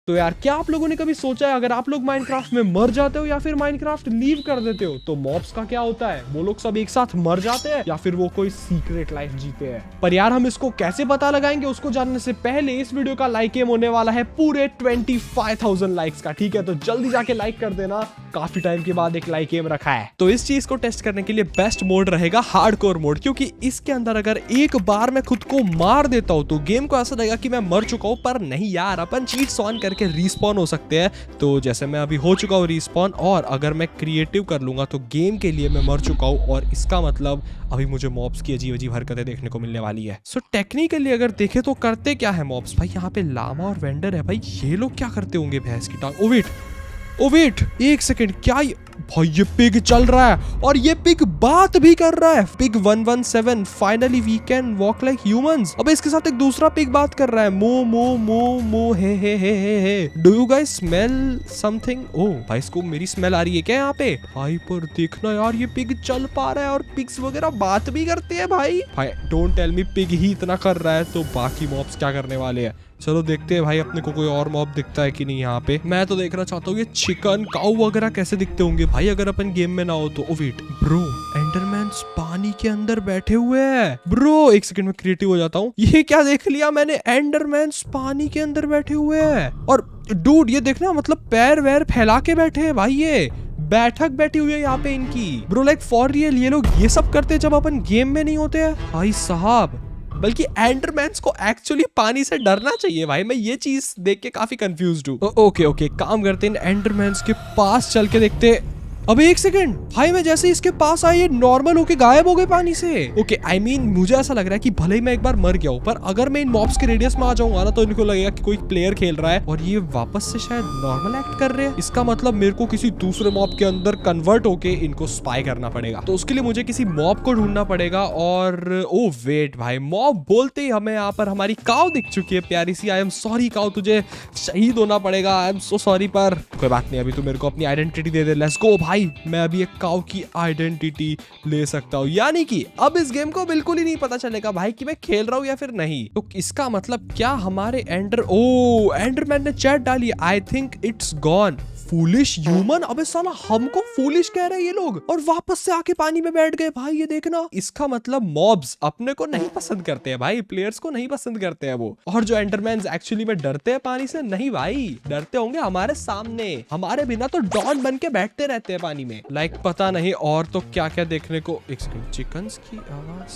तो यार क्या आप लोगों ने कभी सोचा है अगर आप लोग माइनक्राफ्ट में मर जाते हो या फिर माइनक्राफ्ट लीव कर देते हो तो मॉब्स का क्या होता है? वो लोग सब एक साथ मर जाते हैं या फिर वो कोई सीक्रेट लाइफ जीते हैं? पर यार हम इसको कैसे पता लगाएंगे उसको जानने से पहले इस वीडियो का लाइक एम होने वाला है पूरे 25,000 लाइक्स का। ठीक है, तो जल्दी जाके लाइक कर देना, काफी टाइम के बाद एक लाइक एम रखा है। तो इस चीज को टेस्ट करने के लिए बेस्ट मोड रहेगा हार्डकोर मोड, क्योंकि इसके अंदर अगर एक बार मैं खुद को मार देता हूँ तो गेम को ऐसा लगेगा कि मैं मर चुका हूँ। पर नहीं यार, अपन चीट्स ऑन करके रीस्पॉन हो सकते हैं। तो जैसे मैं अभी हो चुका हूँ रीस्पॉन, और अगर मैं क्रिएटिव कर लूंगा तो गेम के लिए मैं मर चुका हूँ, और इसका मतलब अभी मुझे मॉब्स की अजीब अजीब हरकतें देखने को मिलने वाली है। सो टेक्निकली अगर देखे तो करते क्या है मॉब्स भाई, यहाँ पे लामा और वेंडर है भाई, ये लोग क्या करते होंगे भैंस की टांग। ओ वेट एक सेकेंड, क्या भाई ये पिग चल रहा है और ये पिग बात भी कर रहा है। Pig 117 finally we can walk like humans. अब इसके साथ एक दूसरा पिग बात कर रहा है, मो मो मो मो hey. Do you guys smell something? Oh भाई इसको मेरी स्मेल आ रही है क्या यहाँ पे? भाई पर देखना यार, ये पिग चल पा रहा है और पिग्स वगैरह बात भी करते हैं भाई। डोंट टेल मी पिग ही इतना कर रहा है तो बाकी मॉब्स क्या करने वाले हैं। चलो देखते हैं भाई अपने को कोई और मॉब दिखता है कि नहीं यहाँ पे। मैं तो देखना चाहता हूँ ये चिकन काऊ वगैरह कैसे दिखते होंगे भाई अगर अपन गेम में ना हो तो। ओ वेट ब्रो, एंडरमैन्स पानी के अंदर बैठे हुए हैं ब्रो। एक सेकंड में क्रिएटिव हो जाता हूँ। ये क्या देख लिया मैंने, एंडरमैन्स पानी के अंदर बैठे हुए हैं। और डूड ये देखना, मतलब पैर वैर फैला के बैठे हैं भाई, ये बैठक बैठी हुई है यहाँ पे इनकी ब्रो। लाइक फॉर रियल ये लोग ये सब करते हैं जब अपन गेम में नहीं होते हैं भाई साहब। बल्कि एंडरमैन्स को एक्चुअली पानी से डरना चाहिए भाई। मैं ये चीज देख के काफी कंफ्यूज्ड हूँ। ओके काम करते हैं, एंडरमैन्स के पास चल के देखते। अबे एक सेकंड भाई, मैं जैसे इसके पास आया ये नॉर्मल होके गायब हो गए पानी से। ओके आई मीन मुझे ऐसा लग रहा है कि भले ही मैं एक बार मर गया हूँ, पर अगर मैं इन मॉब्स के रेडियस में आ जाऊंगा ना तो इनको लगेगा कि कोई प्लेयर खेल रहा है और ये वापस से शायद नॉर्मल एक्ट कर रहे हैं। इसका मतलब मेरे को किसी दूसरे मॉब के अंदर कन्वर्ट होके इनको स्पाई करना पड़ेगा। तो उसके लिए मुझे किसी मॉब को ढूंढना पड़ेगा। और ओ वेट भाई, मॉब बोलते ही हमें यहाँ पर हमारी काऊ दिख चुकी है प्यारी सी। आई एम सॉरी काऊ, तुझे शहीद होना पड़ेगा। आई एम सो सॉरी, पर कोई बात नहीं, अभी तू मेरे को अपनी identity they they. Let's go भाई, मैं अभी एक काऊ की आइडेंटिटी ले सकता हूँ। यानी कि अब इस गेम को बिल्कुल ही नहीं पता चलेगा भाई कि मैं खेल रहा हूँ या फिर नहीं। तो इसका मतलब क्या हमारे एंडरमैन ने चैट डाली, I think it's gone. Foolish human, अबे साला हमको फूलिश कह रहे हैं ये लोग और वापस से आके पानी में बैठ गए भाई। ये देखना, इसका मतलब मॉब्स अपने को नहीं पसंद करते हैं भाई, प्लेयर्स को नहीं पसंद करते हैं वो। और जो एंडरमैन्स एक्चुअली में डरते हैं पानी से, नहीं भाई, डरते होंगे हमारे सामने, हमारे बिना तो डॉन बन के बैठते रहते हैं पानी में। लाइक पता नहीं और तो क्या क्या देखने को। एक सेकंड, चिकन्स की आवाज।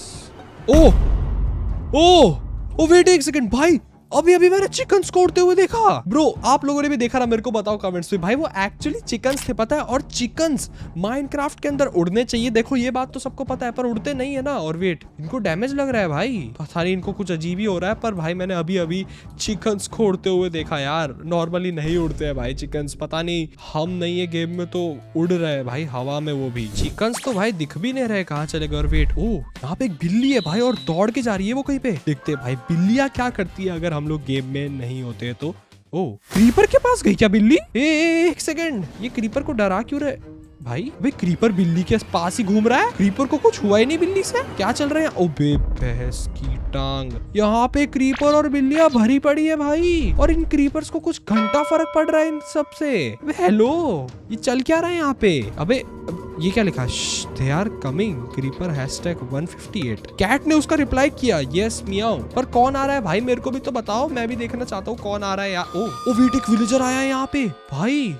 ओ वेट एक सेकंड भाई, अभी मैंने चिकन्स को उड़ते हुए देखा ब्रो। आप लोगों ने भी देखा ना, मेरे को बताओ कमेंट्स में भाई, वो एक्चुअली चिकन्स थे पता है। और चिकन्स माइनक्राफ्ट के अंदर उड़ने चाहिए, देखो ये बात तो सबको पता है, पर उड़ते नहीं है ना। और वेट, इनको डैमेज लग रहा है भाई, पता नहीं इनको कुछ अजीब ही हो रहा है। पर भाई मैंने अभी चिकन्स को उड़ते हुए देखा यार, नॉर्मली नहीं उड़ते हैं भाई चिकन्स। पता नहीं हम नहीं है गेम में तो उड़ रहे हैं भाई हवा में, वो भी चिकन्स तो भाई दिख भी नहीं रहे, कहाँ चले गए। और वेट, ओ यहाँ पे एक बिल्ली है भाई और दौड़ के जा रही है वो कहीं पे। देखते भाई बिल्लियां क्या करती है अगर हम लोग गेम में नहीं होते तो। ओ क्रीपर के पास गई क्या बिल्ली? एक सेकंड, ये क्रीपर को डरा क्यों रहे भाई क्रीपर बिल्ली के पास ही घूम रहा है। क्रीपर को कुछ हुआ ही नहीं बिल्ली से, क्या चल रहे हैं? ओ बे भैंस की टांग, यहाँ पे क्रीपर और बिल्लियां भरी पड़ी है भाई, और इन क्रीपर्स को कुछ घंटा फर्क पड़ रहा है इन सब से। हेलो, ये चल क्या रहा है यहाँ पे? अबे ये क्या लिखा? They are coming creeper #158। Cat ने उसका रिप्लाई किया, यस मियाओ। पर कौन आ रहा है भाई, मेरे को भी तो बताओ, मैं भी देखना चाहता हूँ कौन आ रहा है यार। ओ वेट, एक विलेजर आया है यहाँ पे भाई।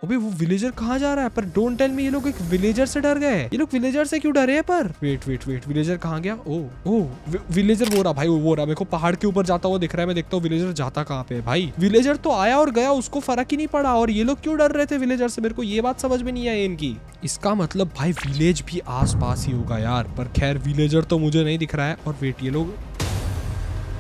अबे वो विलेजर कहाँ जा रहा है? पर डोंट टेल मी ये लोग एक विलेजर से डर गए। ये लोग विलेजर से क्यों डरे हैं? पर वेट विलेजर कहाँ गया? ओ विलेजर वो रहा भाई, वो रहा। मेरे को पहाड़ के ऊपर जाता हुआ दिख रहा है, मैं देखता हूँ विलेजर जाता कहाँ पे है भाई। विलेजर तो आया और गया, उसको फर्क ही नहीं पड़ा। और ये लोग क्यों डर रहे थे विलेजर से, मेरे को ये बात समझ में नहीं आई इनकी। इसका मतलब भाई विलेज भी आस पास ही होगा यार, पर खैर विलेजर तो मुझे नहीं दिख रहा है। और वेट, ये लोग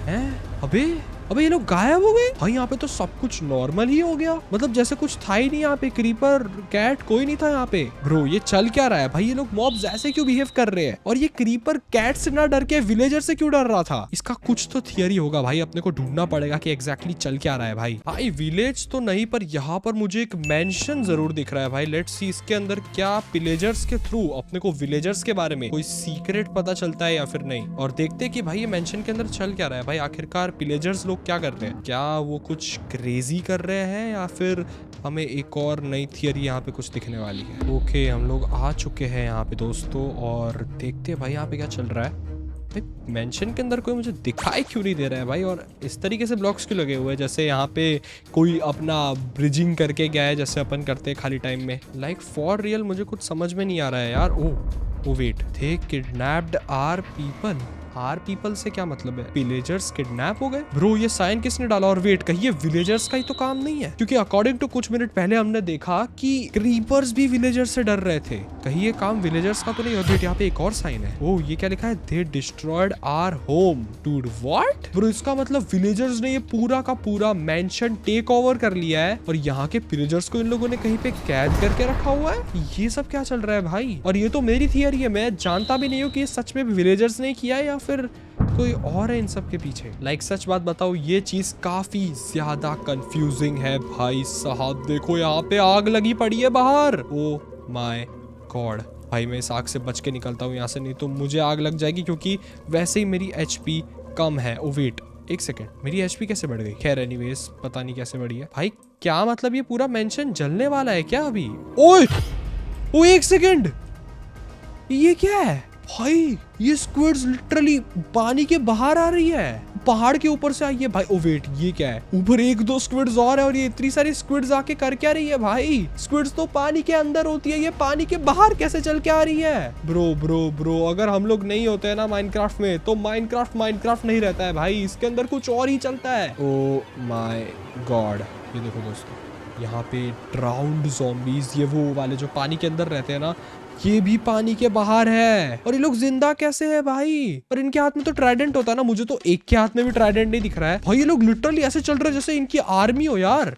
हैं? अबे ये लोग गायब हो गए भाई। यहाँ पे तो सब कुछ नॉर्मल ही हो गया, मतलब जैसे कुछ था ही नहीं यहाँ पे। क्रीपर कैट कोई नहीं था यहाँ पे। ब्रो ये चल क्या रहा है भाई, ये लोग मॉब्स ऐसे क्यों बिहेव कर रहे हैं? और ये क्रीपर कैट से ना डर के विलेजर से क्यों डर रहा था? इसका कुछ तो थियरी होगा भाई, अपने को ढूंढना पड़ेगा कि एग्जैक्टली चल क्या रहा है भाई विलेज तो नहीं, पर यहाँ पर मुझे एक मेंशन जरूर दिख रहा है भाई। लेट्स सी इसके अंदर क्या पिलेजर्स के थ्रू अपने को विलेजर्स के बारे में कोई सीक्रेट पता चलता है या फिर नहीं। और देखते कि भाई ये मेंशन के अंदर चल क्या रहा है भाई, आखिरकार पिलेजर्स लोग लोग क्या कर रहे हैं? क्या वो कुछ क्रेजी कर रहे हैं या फिर हमें एक और नई थियरी यहाँ पे कुछ दिखने वाली है? ओके, हम लोग आ चुके हैं यहाँ पे दोस्तों और देखते हैं भाई यहाँ पे क्या चल रहा है। मेंशन के अंदर कोई मुझे दिखाई क्यों नहीं दे रहा है भाई, और इस तरीके से ब्लॉक्स क्यों लगे हुए हैं जैसे यहाँ पे कोई अपना ब्रिजिंग करके गया है जैसे अपन करते हैं खाली टाइम में। लाइक फॉर रियल मुझे कुछ समझ में नहीं आ रहा है यार। Oh wait, they kidnapped our people. Our people से क्या मतलब है? विलेजर्स किडनैप हो गए? ब्रो ये साइन किसने डाला? और वेट, कहीं ये विलेजर्स का ही तो काम नहीं है? क्योंकि अकॉर्डिंग टू कुछ मिनट पहले हमने देखा कि क्रीपर्स भी विलेजर्स से डर रहे थे। कहीं ये काम विलेजर्स का तो नहीं? और वेट, यहाँ पे एक और साइन है। ओ ये क्या लिखा है? They destroyed our home. Dude what? Bro इसका मतलब विलेजर्स ने ये पूरा का पूरा मेंशन टेक ओवर कर लिया है और यहाँ के विलेजर्स को इन लोगों ने कहीं पे कैद करके रखा हुआ है। ये सब क्या चल रहा है भाई? और ये तो मेरी थियरी है, मैं जानता भी नहीं हूँ कि ये सच में विलेजर्स ने किया है या फिर कोई और है इन सब के पीछे। लाइक सच बात बताओ, ये चीज काफी ज्यादा कंफ्यूजिंग है भाई साहब। देखो यहाँ पे आग लगी पड़ी है बाहर। ओ माय गॉड भाई, मैं इस आग से बच के निकलता हूँ यहाँ से, नहीं तो मुझे आग लग जाएगी क्योंकि वैसे ही मेरी एचपी कम है। ओ वेट एक सेकेंड, मेरी एचपी कैसे बढ़ गई? खैर एनीवेज, पता नहीं कैसे बढ़ी है भाई। क्या मतलब ये पूरा मेंशन जलने वाला है क्या अभी? ओए ओ एक सेकेंड, ये क्या है भाई? ये स्क्विड्स लिटरली पानी के बाहर आ रही है, पहाड़ के ऊपर से आई है भाई। ओ वेट, ये क्या है? ऊपर एक दो स्क्विड्स और है और ये इतनी सारी स्क्विड्स आके कर क्या रही है भाई? स्क्विड्स तो पानी के अंदर होती है, ये पानी के बाहर कैसे चल के आ रही है? ब्रो अगर हम लोग नहीं होते हैं ना माइनक्राफ्ट में तो माइनक्राफ्ट नहीं रहता है भाई, इसके अंदर कुछ और ही चलता है। ओ माय गॉड, ये देखो दोस्तों, यहाँ पे ड्राउन्ड ज़ॉम्बीज, ये वो वाले जो पानी के अंदर रहते हैं ना, ये भी पानी के बाहर है। और ये लोग जिंदा कैसे है भाई? और इनके हाथ में तो ट्राइडेंट होता है ना, मुझे तो एक के हाथ में भी ट्राइडेंट नहीं दिख रहा है भाई। ये लोग लिटरली ऐसे चल रहे हैं जैसे इनकी आर्मी हो यार।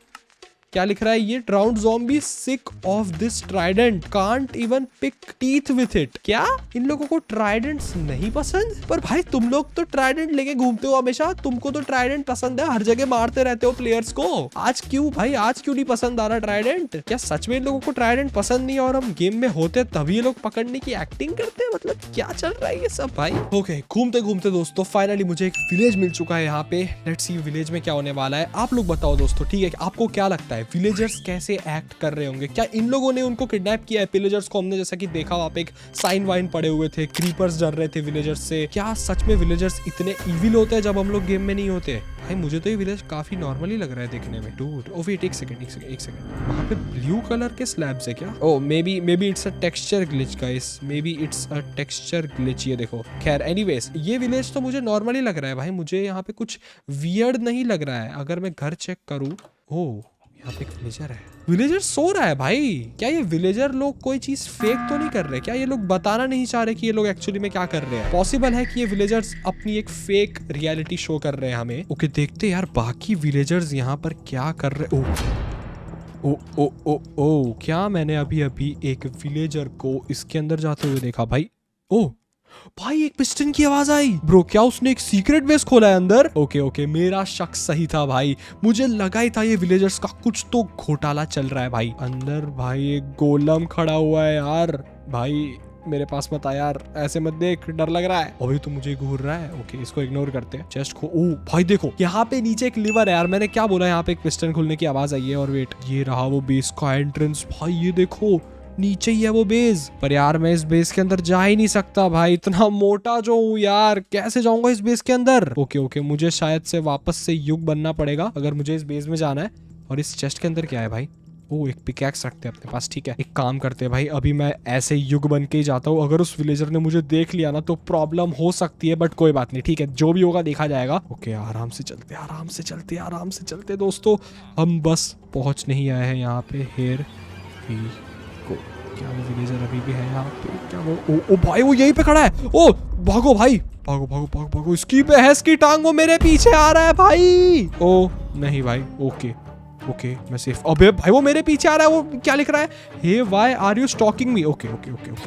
क्या लिख रहा है ये? Drowned zombie sick of this trident, can't even pick teeth with it. क्या इन लोगों को ट्राइडेंट्स नहीं पसंद? पर भाई तुम लोग तो ट्राइडेंट लेके घूमते हो हमेशा, तुमको तो ट्राइडेंट पसंद है, हर जगह मारते रहते हो प्लेयर्स को। आज क्यों भाई, आज क्यों नहीं पसंद आ रहा ट्राइडेंट? क्या सच में इन लोगों को ट्राइडेंट पसंद नहीं है और हम गेम में होते तभी ये लोग पकड़ने की एक्टिंग करते हैं? मतलब क्या चल रहा है ये सब भाई? ओके, घूमते घूमते दोस्तों फाइनली मुझे एक विलेज मिल चुका है यहाँ पे। लेट्स सी विलेज में क्या होने वाला है। आप लोग बताओ दोस्तों, ठीक है? आपको क्या लगता है विलेजर्स कैसे एक्ट कर रहे होंगे? क्या इन लोगों ने उनको किडनैप किया है? विलेजर्स को हमने जैसा कि देखा वहां पे एक साइन वाइन पड़े हुए थे, क्रीपर्स डर रहे थे विलेजर्स से। क्या सच में विलेजर्स इतने इविल होते हैं जब हम लोग गेम में नहीं होते? भाई मुझे तो ये विलेज काफी नॉर्मली लग रहा है देखने में। डूड ओ वेट, एक सेकंड, वहां पे ब्लू कलर के स्लैब्स है क्या? Oh may B it's a texture glitch guys, may B it's a texture glitch. ये देखो, खैर एनीवेज ये विलेज तो मुझे नॉर्मली लग रहा है भाई, मुझे यहाँ पे कुछ वियर्ड नहीं लग रहा है। अगर मैं घर चेक करूँ, ओ यहाँ पे एक विलेजर है, विलेजर सो रहा है भाई। क्या ये विलेजर लोग कोई चीज फेक तो नहीं कर रहे? क्या ये लोग बताना नहीं चाह रहे कि ये लोग एक्चुअली में क्या कर रहे हैं? पॉसिबल है कि ये विलेजर्स अपनी एक फेक रियलिटी शो कर रहे हैं हमें। ओके देखते यार बाकी विलेजर्स यहाँ पर क्या कर रहे। ओ क्या मैंने अभी एक विलेजर को इसके अंदर जाते हुए देखा भाई? ओ भाई एक पिस्टन की आवाज आई। ब्रो क्या उसने एक सीक्रेट बेस खोला है अंदर? ओके मेरा शक सही था भाई, मुझे लगा ही था ये विलेजर्स का कुछ तो घोटाला चल रहा है भाई। अंदर भाई एक गोलम खड़ा हुआ है यार। भाई मेरे पास मत आ यार, ऐसे मत देख, डर लग रहा है। अभी तो मुझे घूर रहा है। ओके इसको इग्नोर करते हैं। चेस्ट खो। ओ भाई देखो यहाँ पे नीचे एक लीवर है यार, मैंने क्या बोला, यहाँ पे एक पिस्टन खुलने की आवाज आई है। और वेट, ये रहा वो बेस का एंट्रेंस भाई, ये देखो नीचे ही है वो बेस। पर यार मैं इस बेस के अंदर जा ही नहीं सकता भाई, इतना मोटा जो हूँ यार, कैसे जाऊंगा इस बेस के अंदर? ओके मुझे शायद से वापस से युग बनना पड़ेगा अगर मुझे इस बेस में जाना है। और इस चेस्ट के अंदर क्या है भाई? ओ एक पिकैक्स रखते हैं अपने पास, ठीक है। एक काम करते हैं भाई, अभी मैं ऐसे युग बन के ही जाता हूँ। अगर उस विलेजर ने मुझे देख लिया ना तो प्रॉब्लम हो सकती है, बट कोई बात नहीं, ठीक है, जो भी होगा देखा जाएगा। ओके आराम से चलते दोस्तों, हम बस पहुंच नहीं आए हैं यहाँ पे। Here we go. क्या वो विलेजर अभी भी है यहाँ पे? क्या वो ओ भाई वो यहीं पे खड़ा है। ओ भागो भाई, भागो, इसकी बहस की टांग वो मेरे पीछे आ रहा है भाई। ओ नहीं भाई, ओके मैं सेफ। अबे भाई वो मेरे पीछे आ रहा है, वो क्या लिख रहा है? Hey why are you stalking me? Okay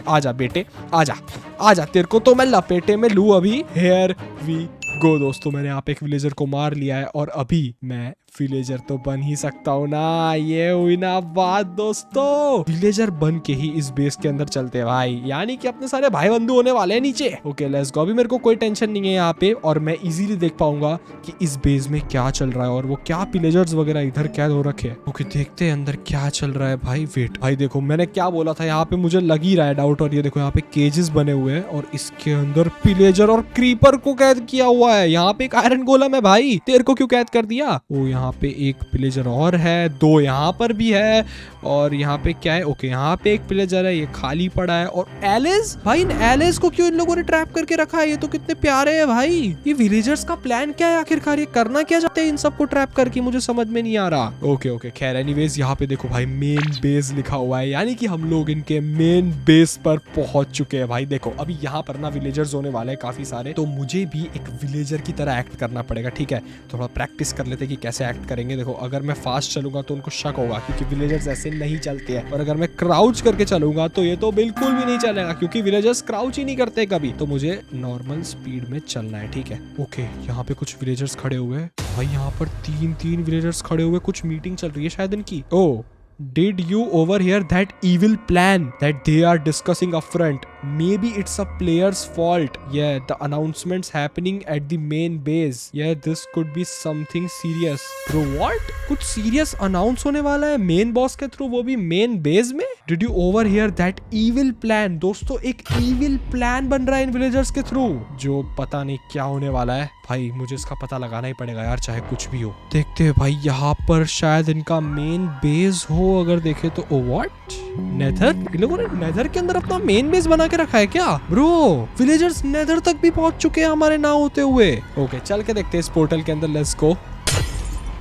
आजा बेटे, आजा, तेरे को तो मैं लपेटे में लूं अभी। Here we go. दोस्तों मैंने यहाँ पे एक विलेजर को मार लिया है और अभी मैं विलेजर तो बन ही सकता हूँ ना। ये हुई ना बात दोस्तों, विलेजर बन के ही इस बेस के अंदर चलते हैं भाई, यानी कि अपने सारे भाई बंधु होने वाले हैं नीचे। ओके लेट्स गो। अभी मेरे को कोई टेंशन नहीं है यहाँ पे, और मैं इजीली देख पाऊंगा कि इस बेस में क्या चल रहा है और वो क्या विलेजर्स वगैरह इधर कैद हो रखे हैं। ओके देखते हैं अंदर क्या चल रहा है भाई। वेट भाई देखो मैंने क्या बोला था, यहाँ पे मुझे लग ही रहा है डाउट। और ये देखो यहाँ पे केजेस बने हुए हैं और इसके अंदर विलेजर और क्रीपर को कैद किया हुआ है। यहाँ पे एक आयरन गोलम है भाई, तेरे को क्यों कैद कर दिया? ओ यहाँ पे एक विलेजर और है, दो यहाँ पर भी है, और यहाँ पे क्या है? ओके यहाँ पे एक विलेजर है, ये खाली पड़ा है। और एलिस भाई, इन एलिस को क्यों इन लोगों ने ट्रैप करके रखा है? ये तो कितने प्यारे हैं भाई। ये विलेजर्स का प्लान क्या है आखिरकार? ये करना क्या चाहते हैं इन सबको ट्रैप करके? मुझे समझ में नहीं आ रहा। ओके ओके खैर एनीवेज, यहाँ पे देखो भाई मेन बेस लिखा हुआ है, यानी कि हम लोग इनके मेन बेस पर पहुंच चुके हैं भाई। देखो अभी यहाँ पर ना विलेजर्स होने वाले हैं काफी सारे, तो मुझे भी एक विलेजर की तरह एक्ट करना पड़ेगा। ठीक है, थोड़ा प्रैक्टिस कर लेते कि कैसे एक्ट करेंगे। देखो अगर मैं फास्ट चलूंगा तो उनको शक होगा, क्योंकि विलेजर्स ऐसे नहीं चलते हैं। और अगर मैं क्राउच करके चलूंगा तो ये तो बिल्कुल भी नहीं चलेगा, क्योंकि विलेजर्स क्राउच ही नहीं करते कभी। तो मुझे नॉर्मल स्पीड में चलना है। ठीक है ओके, यहाँ पे कुछ विलेजर्स खड़े हुए हैं भाई, यहाँ पर तीन विलेजर्स खड़े हुए, कुछ मीटिंग चल रही है शायद इनकी। ओ Did you overhear that evil plan that they are discussing up front? Maybe it's a player's fault. Yeah, the announcement's happening at the main base. Yeah, this could be something serious. Bro, what? कुछ serious announce होने वाला है main boss के through, वो भी main base में? Did you overhear that evil plan? दोस्तों एक evil plan बन रहा है इन villagers के through, जो पता नहीं क्या होने वाला है भाई। मुझे इसका पता लगाना ही पड़ेगा यार, चाहे कुछ भी हो। देखते हैं भाई, यहाँ पर शायद इनका मेन बेस हो अगर देखे तो। Oh what, nether? इन लोगों ने नेदर के अंदर अपना मेन बेस बना के रखा है क्या? ब्रो विलेजर्स नेदर तक भी पहुंच चुके हैं हमारे ना होते हुए। ओके चल के देखते हैं इस पोर्टल के अंदर, लेट्स गो।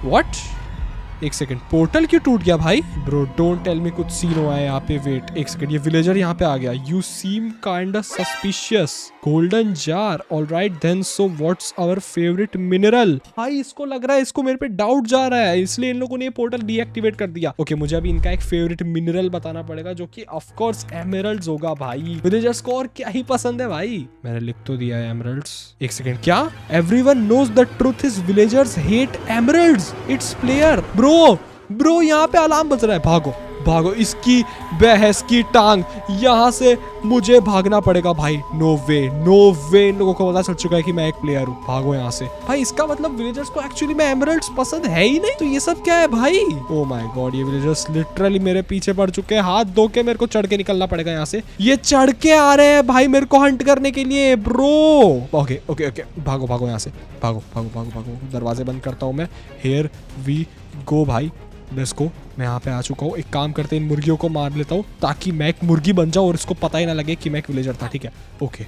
व्हाट, एक सेकंड, पोर्टल क्यों टूट गया भाई? ब्रो डोंट टेल मी कुछ सीन हुआ है यहाँ पे। वेट एक सेकंड, ये विलेजर यहाँ पे आ गया। You seem kind suspicious. Golden jar, alright then, so what's our favourite mineral? भाई इसको लग रहा है, इसको मेरे पे डाउट जा रहा है, इसलिए इन लोगों ने ये पोर्टल डीएक्टिवेट कर दिया। ओके मुझे अभी इनका एक फेवरेट मिनरल बताना पड़ेगा, जो कि ऑफ कोर्स एमरल्ड्स होगा भाई। विलेजर्स को और क्या ही पसंद है भाई, मैंने लिख तो दिया है एमरल्ड्स। एक सेकंड, क्या? Everyone knows the truth is villagers hate emeralds, it's player. Bro यहाँ पे अलार्म बज रहा है, भागो भागो, इसकी बहस की टांग, यहाँ से मुझे भागना पड़ेगा भाई। नो वे इन लोगों को पता चल चुका है कि मैं एक प्लेयर हूँ, भागो यहाँ से भाई। इसका मतलब विलेजर्स को एक्चुअली में एमरल्ड्स पसंद है ही नहीं, तो ये सब क्या है भाई? ओ माय गॉड, ये विलेजर्स लिटरली मेरे पीछे पड़ चुके हैं। हाथ धो के मेरे को चढ़ के निकलना पड़ेगा यहाँ से। ये चढ़ के आ रहे हैं भाई मेरे को हंट करने के लिए ब्रो। ओके ओके ओके, भागो यहाँ से, भागो। दरवाजे बंद करता हूँ मैं। हियर वी गो भाई, लेट्स गो। मैं यहाँ पे आ चुका हूँ। एक काम करते हैं, इन मुर्गियों को मार लेता हूँ ताकि मैं एक मुर्गी बन जाऊँ और इसको पता ही ना लगे कि मैं एक विलेजर था। ठीक है okay,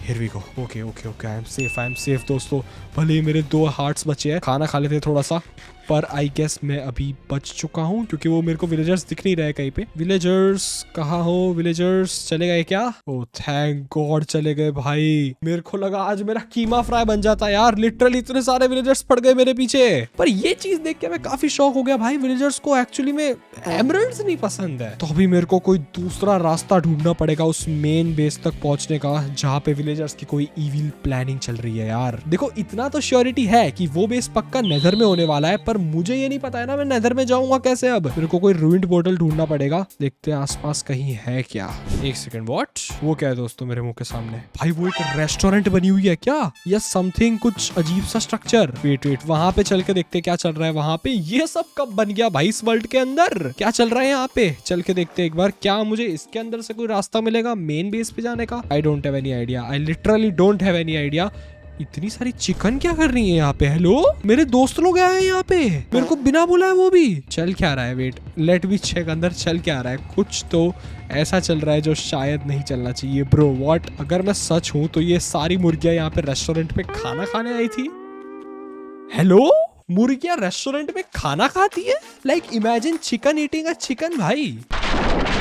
here we go. Okay I am safe दोस्तों। भले ही मेरे 2 हार्ट्स बचे हैं, खाना खा लेते थोड़ा सा, पर आई गेस मैं अभी बच चुका हूँ, क्योंकि वो मेरे को विलेजर्स दिख नहीं रहे कहीं पे। विलेजर्स कहाँ हो? विलेजर्स चले गए क्या? ओह थैंक गॉड चले गए भाई। मेरे को लगा आज मेरा कीमा फ्राई बन जाता यार, लिटरली इतने सारे विलेजर्स पड़ गए मेरे पीछे। पर ये चीज देख के मैं काफी शॉक हो गया भाई, विलेजर्स को एक्चुअली में एमरल्ड्स नहीं पसंद है। तो अभी मेरे को कोई दूसरा रास्ता ढूंढना पड़ेगा उस मेन बेस तक पहुंचने का, जहाँ पे विलेजर्स की कोई इविल प्लानिंग चल रही है यार। देखो इतना तो श्योरिटी है कि वो बेस पक्का नेदर में होने वाला है, पर मुझे ये नहीं पता है ना मैं नेदर में जाऊंगा कैसे। अब मेरे को कोई रूइंड पोर्टल ढूंढना पड़ेगा, देखते हैं आसपास कहीं है क्या। एक सेकंड, व्हाट? वो क्या है दोस्तों मेरे मुंह के सामने? भाई वो एक रेस्टोरेंट बनी हुई है क्या, या समथिंग, कुछ अजीब सा स्ट्रक्चर। वेट वहां पे चल के देखते क्या चल रहा है वहां पे। ये सब कब बन गया भाई इस वर्ल्ड के अंदर? क्या चल रहा है यहाँ पे? चल के देखते एक बार, क्या मुझे इसके अंदर से कोई रास्ता मिलेगा मेन बेस पे जाने का? I don't have any idea, I literally don't have any idea. इतनी सारी चिकन क्या कर रही है यहाँ पे? हेलो, मेरे दोस्त लोग आए हैं यहाँ पे, मेरे को बिना बुलाए वो भी। चल क्या रहा है? वेट लेट मी चेक अंदर चल क्या रहा है। कुछ तो ऐसा चल रहा है जो शायद नहीं चलना चाहिए। ब्रो व्हाट, अगर मैं सच हूँ तो ये सारी मुर्गियां यहाँ पे रेस्टोरेंट पे खाना खाने आई थी। हेलो, मुर्गियां रेस्टोरेंट में खाना खाती है? Like imagine chicken eating a chicken भाई।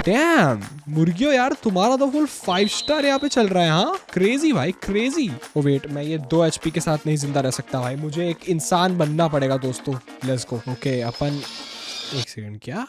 डैम मुर्गियों यार, तुम्हारा तो फुल 5 स्टार यहाँ पे चल रहा है। हाँ क्रेजी भाई क्रेजी। ओ वेट, मैं ये 2 HP के साथ नहीं जिंदा रह सकता भाई, मुझे एक इंसान बनना पड़ेगा दोस्तों। Let's go. ओके अपन, एक सेकंड, क्या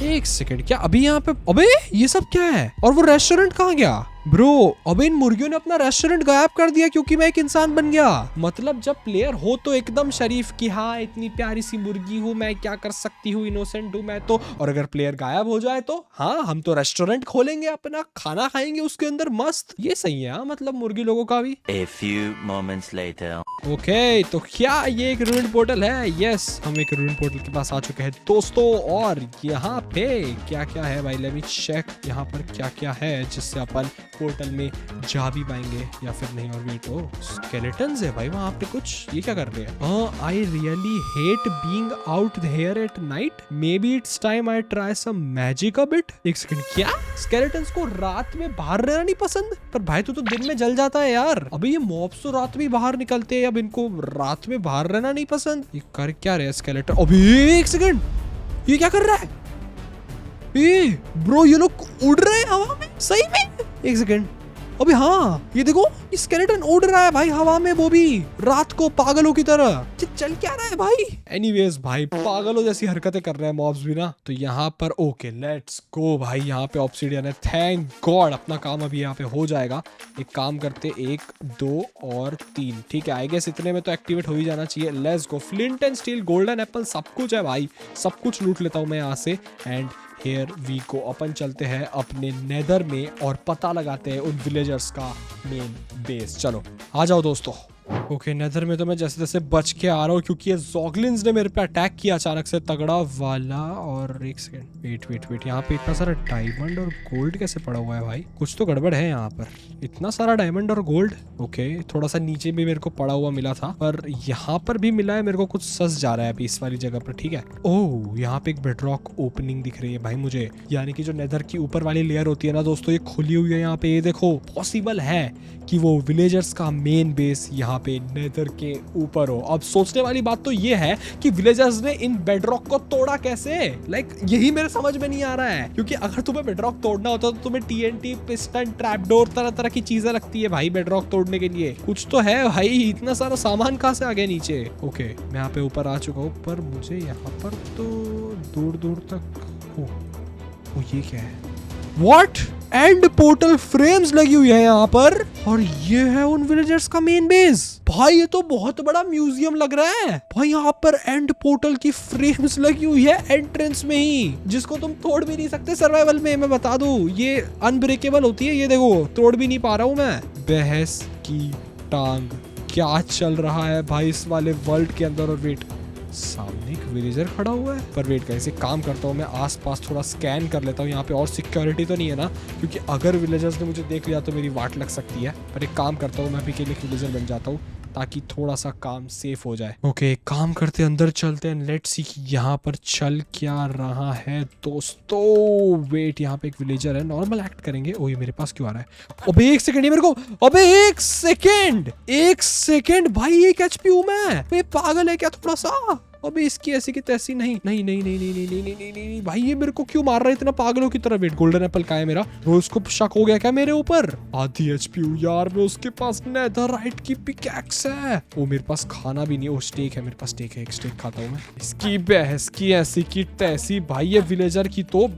एक सेकंड, क्या अभी यहाँ पे, अबे ये सब क्या है? और वो रेस्टोरेंट कहाँ गया ब्रो? अबे इन मुर्गियों ने अपना रेस्टोरेंट गायब कर दिया क्योंकि मैं एक इंसान बन गया। मतलब जब प्लेयर हो तो एकदम शरीफ कि हाँ इतनी प्यारी सी मुर्गी हूँ, मैं क्या कर सकती हूँ, इनोसेंट हूँ मैं तो। और अगर प्लेयर गायब हो जाए तो हाँ हम तो रेस्टोरेंट खोलेंगे, अपना खाना खाएंगे उसके अंदर मस्त। ये सही है हाँ, मतलब मुर्गी लोगों का भी। A few moments later. Okay तो क्या ये एक रूइंड पोर्टल है? यस, हम एक रूइंड पोर्टल के पास आ चुके हैं दोस्तों। और यहाँ पे क्या क्या है भाई? लेट मी चेक यहाँ पर क्या क्या है जिससे अपन पोर्टल में जा भी पाएंगे या फिर नहीं। और वेट, ओ स्केलेटन्स है भाई वहाँ पे कुछ। ये क्या कर रहे हैं? I really hate being out here at night, may be it's time I try some magic a bit. एक सेकंड, क्या स्केलेटन्स को रात में बाहर रहना नहीं पसंद? पर भाई तू तो दिन में जल जाता है यार। अभी ये मॉब्स तो रात में बाहर निकलते हैं, अब इनको रात में बाहर रहना नहीं पसंद। ये कर क्या रहे स्केलेटन? अभी एक सेकंड, ये क्या कर रहा है? ब्रो ये लोग उड़ रहे हैं हवा में सही में। एक सेकंड, अबे हाँ ये देखो स्केलेटन उड़ रहा है भाई हवा में, वो भी रात को पागलों की तरह। चल क्या रहा है भाई? एनीवेज भाई पागलों जैसी हरकतें कर रहे हैं मॉब्स भी ना। तो यहाँ पर ओके लेट्स गो भाई। यहाँ पे ऑब्सिडियन है, थैंक गॉड अपना काम अभी यहाँ पे हो जाएगा। एक काम करते, 1 2 और 3, ठीक है। आई गेस इतने में तो एक्टिवेट हो ही जाना चाहिए। Let's go. Flint and steel, golden Apple, सब कुछ है भाई, सब कुछ लूट लेता हूँ मैं यहाँ से। एंड हियर वी गो, अपन चलते हैं अपने नेदर में और पता लगाते हैं उन विलेजर्स का मेन बेस। चलो आ जाओ दोस्तों। ओके नेदर में तो मैं जैसे तैसे बच के आ रहा हूँ क्योंकि ये ज़ॉगलिन्स ने मेरे पे अटैक किया अचानक से तगड़ा वाला। और एक सेकंड, वेट, यहाँ पे इतना सारा डायमंड और गोल्ड कैसे पड़ा हुआ है भाई? कुछ तो गड़बड़ है यहाँ पर। इतना सारा डायमंड और गोल्ड। ओके थोड़ा सा नीचे भी मेरे को पड़ा हुआ मिला था, पर यहाँ पर भी मिला है मेरे को। कुछ सस जा रहा है अभी इस वाली जगह पर, ठीक है। ओह यहाँ पे एक बेडरॉक ओपनिंग दिख रही है भाई मुझे, यानी कि जो नेदर की ऊपर वाली लेयर होती है ना दोस्तों, ये खुली हुई है यहाँ पे। ये देखो पॉसिबल है कि वो विलेजर्स का मेन बेस यहाँ पे नेदर के ऊपर हो। अब सोचने वाली बात तो ये है कि विलेजर्स ने इन बेडरॉक को तोड़ा कैसे? लाइक यही मेरे समझ में नहीं आ रहा है, क्योंकि अगर तुम्हें बेडरॉक तोड़ना होता तो तुम्हें TNT, पिस्टन, ट्रैपडोर, तरह तरह की चीजें लगती है भाई बेडरॉक तोड़ने के लिए। कुछ तो है भाई, इतना सारा सामान कहाँ से आ गया नीचे? ओके मैं यहाँ पे ऊपर आ चुका हूँ, पर मुझे यहाँ पर तो दूर दूर तक ओ ये क्या है? What? एंड पोर्टल फ्रेम्स लगी हुई है यहाँ पर, और ये है उन विलेजर्स का मेन बेस। भाई ये तो बहुत बड़ा म्यूजियम लग रहा है भाई। यहाँ पर एंड पोर्टल की फ्रेम्स लगी हुई है एंट्रेंस में ही, जिसको तुम तोड़ भी नहीं सकते सर्वाइवल में। मैं बता दूं ये अनब्रेकेबल होती है। ये देखो तोड़ भी नहीं पा रहा हूँ मैं। बहस की टांग, क्या चल रहा है भाई इस वाले वर्ल्ड के अंदर? और वेट, सामने एक विलेजर खड़ा हुआ है। पर वेट कैसे काम करता हूँ मैं, आसपास थोड़ा स्कैन कर लेता हूँ यहाँ पे। और सिक्योरिटी तो नहीं है ना? क्योंकि अगर विलेजर्स ने मुझे देख लिया तो मेरी वाट लग सकती है। पर एक काम करता हूँ मैं, अभी के लिए विलेजर बन जाता हूँ ताकि थोड़ा सा काम सेफ हो जाए। ओके काम करते अंदर चलते हैं, लेट्स सी यहाँ पर चल क्या रहा है दोस्तों। वेट यहाँ पे एक विलेजर है, नॉर्मल एक्ट करेंगे। ओ ये मेरे पास क्यों आ रहा है? अबे एक सेकंड, ये मेरे को, अबे एक सेकंड भाई, एक HP हूं मैं। पागल है क्या थोड़ा सा? अबे इसकी ऐसी की तैसी नहीं भाई, ये मेरे को क्यों मार रहा है इतना पागलों की तरह? वेट गोल्डन एप्पल का है मेरा? रोज को शक हो गया क्या मेरे ऊपर? आधी HP हूँ यार मैं, उसके पास नेदरराइट की पिकैक्स है। वो मेरे पास खाना भी नहीं। ओ स्टेक है मेरे पास, स्टेक है, एक स्टेक खाता हूँ मैं। इसकी बहस की ऐसी की तैसी भाई, ये विलेजर की तो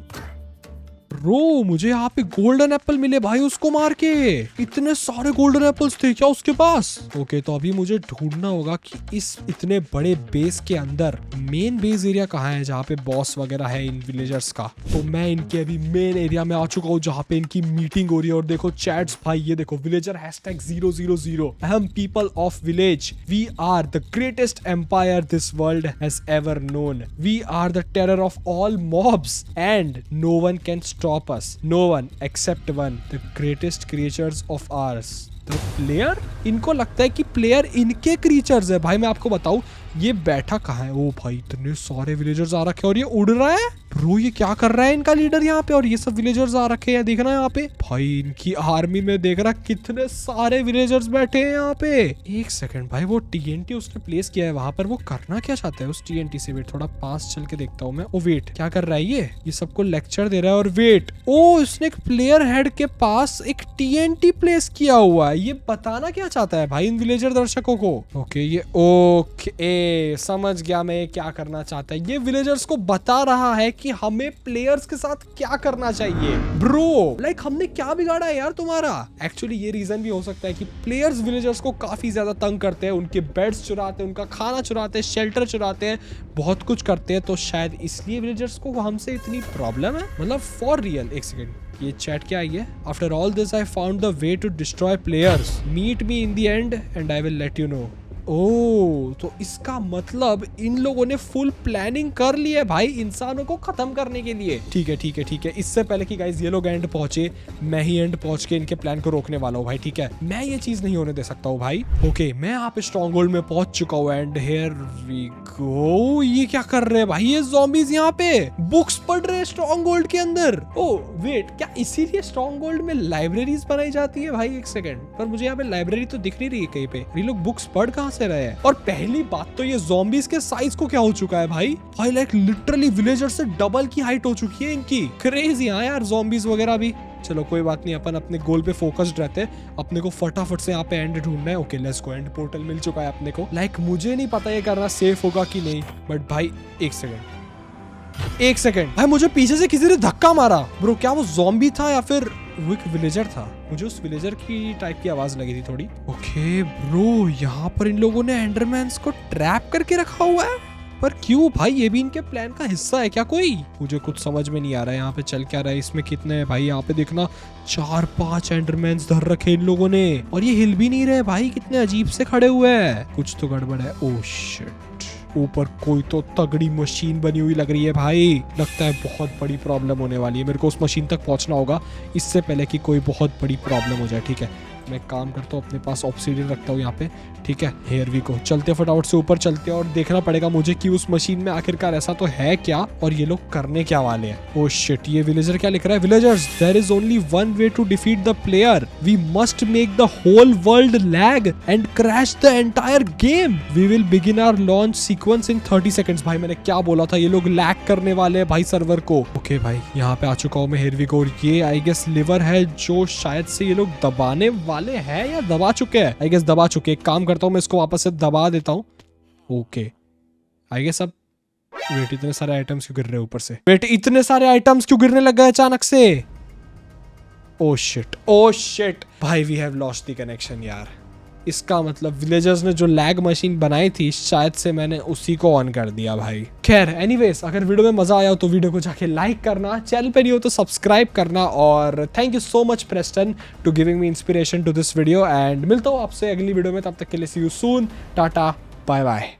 मुझे यहाँ पे गोल्डन एप्पल मिले भाई उसको मार के। इतने सारे गोल्डन एप्पल्स थे क्या उसके पास? ओके तो अभी मुझे ढूंढना होगा कि इस इतने बड़े बेस के अंदर मेन बेस एरिया कहाँ है जहाँ पे बॉस वगैरह है इन विलेजर्स का। तो मैं इनके अभी मेन एरिया में आ चुका हूँ जहाँ पे इनकी मीटिंग हो रही है। और देखो चैट्स भाई, ये देखो villager #000 ahem people of village, we are the greatest empire this world has ever known, we are the terror of all mobs and no one can stop us, no one except one, the greatest creatures of ours, the player। इनको लगता है कि player इनके creatures है भाई। मैं आपको बताऊं ये बैठा कहाँ है? ओ भाई इतने सारे विलेजर्स आ रखे हैं और ये उड़ रहा है ब्रो। ये क्या कर रहा है इनका लीडर यहाँ पे? और ये सब विलेजर्स आ रखे हैं, देखना यहाँ पे भाई इनकी आर्मी में देख रहा कितने सारे विलेजर्स बैठे हैं यहाँ पे। एक सेकंड भाई, वो TNT उसने प्लेस किया है वहां पर, वो करना क्या चाहता है उस TNT से? वेट थोड़ा पास चल के देखता हूँ मैं। ओ वेट क्या कर रहा है ये सबको लेक्चर दे रहा है। और वेट, ओ उसने एक प्लेयर हेड के पास एक TNT प्लेस किया हुआ है। ये बताना क्या चाहता है भाई इन विलेजर दर्शकों को? ओके ये ओके समझ गया मैं क्या करना चाहता है। ये विलेजर्स को बता रहा है कि कि हमें प्लेयर्स के साथ क्या करना चाहिए। ब्रो लाइक हमने क्या बिगाड़ा है यार तुम्हारा। एक्चुअली ये रीजन भी हो सकता है कि प्लेयर्स विलेजर्स को काफी ज्यादा तंग करते हैं, उनके बेड्स चुराते हैं, उनका खाना चुराते हैं, शेल्टर चुराते हैं, बहुत कुछ करते हैं, तो शायद इसलिए विलेजर्स को हमसे इतनी प्रॉब्लम है। मतलब फॉर रियल। एक सेकेंड, ये चैट क्या आई है? After all this I found the way to destroy players, meet me in the end and I will let you know. Oh, तो इसका मतलब इन लोगों ने फुल प्लानिंग कर ली है भाई इंसानों को खत्म करने के लिए। ठीक है ठीक है ठीक है, इससे पहले कि गाइस ये लोग एंड पहुंचे, मैं ही एंड पहुंच के इनके प्लान को रोकने वाला हूँ भाई। ठीक है, मैं ये चीज नहीं होने दे सकता हूँ भाई। ओके, मैं यहाँ पे स्ट्रॉन्ग होल्ड में पहुंच चुका हूँ एंड हियर वी गो। ये क्या कर रहे हैं भाई ये ज़ॉम्बीज़? यहाँ पे बुक्स पढ़ रहे हैं स्ट्रॉन्ग होल्ड के अंदर। ओह वेट, क्या इसीलिए स्ट्रॉन्ग होल्ड में लाइब्रेरीज बनाई जाती है भाई? एक सेकंड, पर मुझे यहाँ पे लाइब्रेरी तो दिख नहीं रही है कहीं पे। ये लोग बुक्स पढ़ कहाँ से रहे हैं? और पहली बात तो ये ज़ॉम्बीज़ के साइज को क्या हो चुका है भाई? भाई लाइक लिटरली विलेजर से डबल की हाइट हो चुकी है इनकी। क्रेजी हाँ यार ज़ॉम्बीज़ वगैरह भी। चलो कोई बात नहीं, अपन अपने गोल पे फोकस्ड रहते हैं। अपने को फटाफट से यहाँ पे एंड ढूंढना है। Okay let's go, end portal मिल चुका है अपने को। लाइक मुझे नहीं पता ये करना सेफ होगा कि नहीं, बट भाई एक सेकंड भाई, मुझे पीछे से किसी ने धक्का मारा। ब्रो क्या वो ज़ॉम्बी था या फिर वो एक विलेजर था? मुझे उस विलेजर की टाइप की आवाज लगी थी थोड़ी। ओके ब्रो, यहाँ पर इन लोगों ने एंडरमैन्स को ट्रैप करके रखा हुआ है, पर क्यों भाई? ये भी इनके प्लान का हिस्सा है क्या कोई? मुझे कुछ समझ में नहीं आ रहा है यहाँ पे चल क्या रहा है। इसमें कितने हैं भाई? यहाँ पे देखना 4-5 एंडरमैन्स धर रखे इन लोगों ने, और ये हिल भी नहीं रहे भाई, कितने अजीब से खड़े हुए हैं। कुछ तो गड़बड़ है। ओह शिट, ऊपर कोई तो तगड़ी मशीन बनी हुई लग रही है भाई। लगता है बहुत बड़ी प्रॉब्लम होने वाली है। मेरे को उस मशीन तक पहुंचना होगा इससे पहले कि कोई बहुत बड़ी प्रॉब्लम हो जाए। ठीक है, मैं काम करता हूँ, अपने पास ऑब्सीडियन रखता हूँ यहाँ पे। ठीक है, हियर वी गो। चलते फटाफट से ऊपर चलते हैं और देखना पड़ेगा मुझे कि उस मशीन में आखिरकार ऐसा तो है क्या, और ये लोग करने क्या वाले हैं। ओह शिट, ये विलेजर क्या लिख रहा है? Villagers, there is only one way to defeat the player. We must make the whole world lag and crash the entire game. We will begin our launch sequence in 30 seconds. भाई मैंने क्या बोला था? ये लोग लैग करने वाले हैं भाई सर्वर को। ओके भाई, यहाँ पे आ चुका हूँ मैं। Here we go. ये आई गेस लिवर है जो शायद से ये लोग दबाने वाले हैं या दबा चुके हैं। आई गेस दबा चुके। एक काम करता हूँ, मैं इसको वापस से दबा देता हूँ। ओके आई गेस अब वेट, इतने सारे आइटम्स क्यों गिर रहे हैं ऊपर से? वेट, इतने सारे आइटम्स क्यों गिरने लग गए अचानक से? ओह शिट भाई, we have lost the connection यार। इसका मतलब विलेजर्स ने जो लैग मशीन बनाई थी शायद से मैंने उसी को ऑन कर दिया भाई। खैर एनीवेज, अगर वीडियो में मजा आया हो तो वीडियो को जाके लाइक करना, चैनल पे नहीं हो तो सब्सक्राइब करना, और thank you so much Preston to giving me inspiration to this video. And मिलता हूँ आपसे अगली वीडियो में, तब तक के लिए see you soon, tata bye bye.